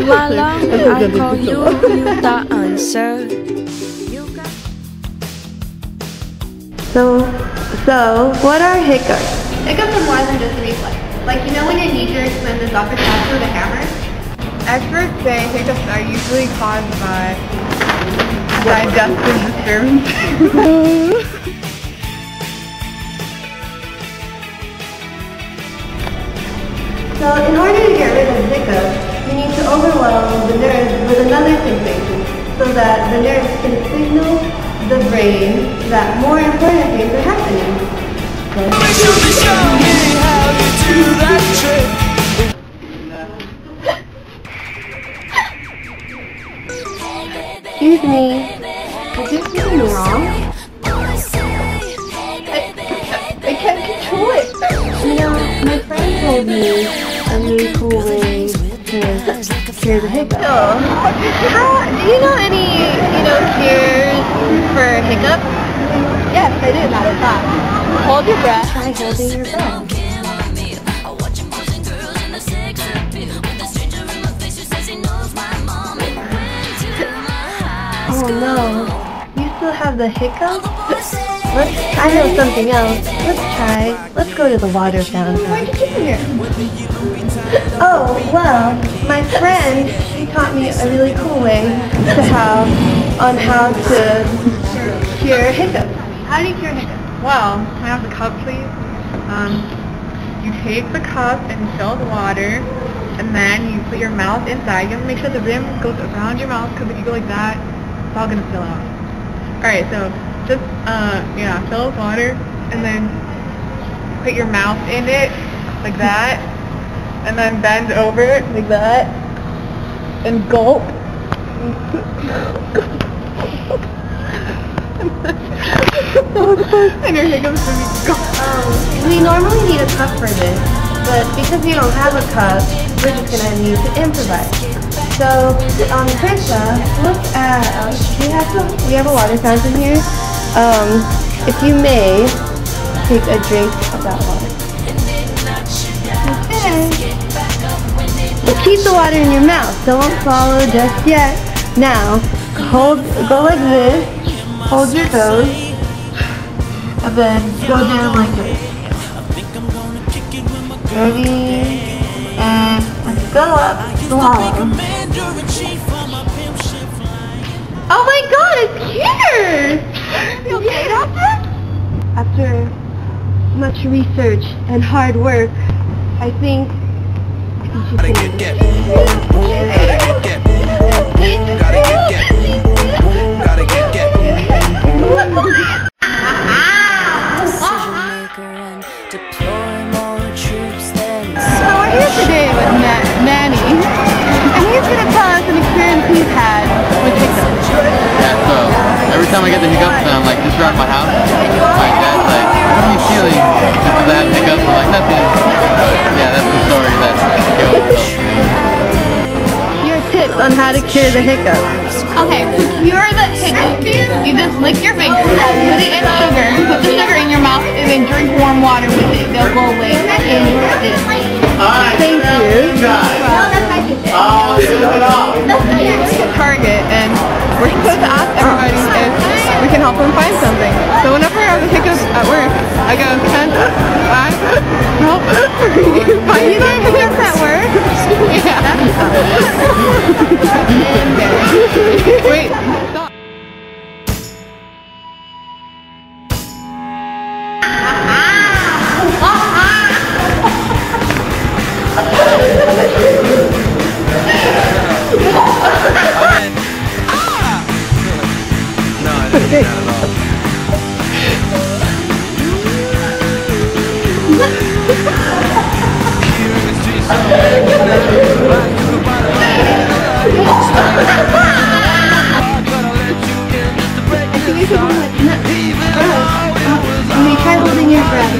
in my lungs. I call you the answer. So what are hiccups? Hiccups are more than just a reflex. Like, you know when your knee jerks when the doctor taps with a hammer? Experts say hiccups are usually caused by digestive disturbances. So in order to get rid of hiccups, you need to overwhelm the nerves with another sensation so that the nerves can signal the brain that more important things are happening. Show me how you do that trick. Excuse me, is there something wrong? I can't control it. You know, my friend told me a really cool way to cure the hiccups. Do you know any, cures for hiccups? Yes, I do, matter of fact. Hold your breath. Try holding your breath. Oh no, you still have the hiccups? I know something else. Let's go to the water fountain. Why did you come here? Oh, well, my friend, she taught me a really cool way to how to cure hiccups. How do you cure hiccups? Well, can I have the cup, please? You take the cup and fill the water, and then you put your mouth inside. You have to make sure the rim goes around your mouth, because if you go like that, it's all gonna fill out. Alright, so just, fill with water, and then put your mouth in it, like that, and then bend over it, like that, and gulp. And your hiccups will be gone. We normally need a cup for this, but because we don't have a cup, we're just gonna need to improvise. So, Krista, look at, we have a water fountain here. If you may, take a drink of that water. Okay. But keep the water in your mouth. Don't swallow just yet. Now, go like this. Hold your toes. And then go down like this. Ready? And let's go up. Swallow. Oh my god, it's cured! You okay, doctor? After much research and hard work, I think you should finish. So we're here today with Manny, and he's going to tell us an experience he's had with hiccups. Yeah, so every time I get the hiccups, I'm like just around my house. My dad's like, "What are you feeling?" Because I have hiccups. I'm like, "Nothing." But yeah, that's the story that he always tells me. Your tips on how to cure the hiccups. Okay, to cure the hiccups, you just lick your fingers, put it in sugar, put the sugar in your mouth, and then drink warm water with it. They'll go away in Thank you. Target, and we're supposed to ask everybody if we can help them find something. So whenever I have a hiccup at work, I go, "Can I help you find hiccups at work?" Yeah. Wait, stop. Try holding your breath.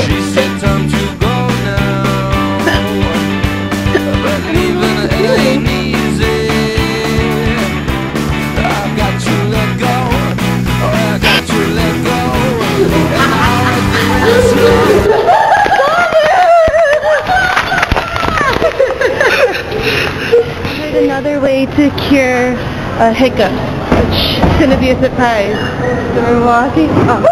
She said time to go now, but leaving it ain't easy. I've got to let go, or I got to Another way to cure a hiccup, which is going to be a surprise. So we're walking. Oh.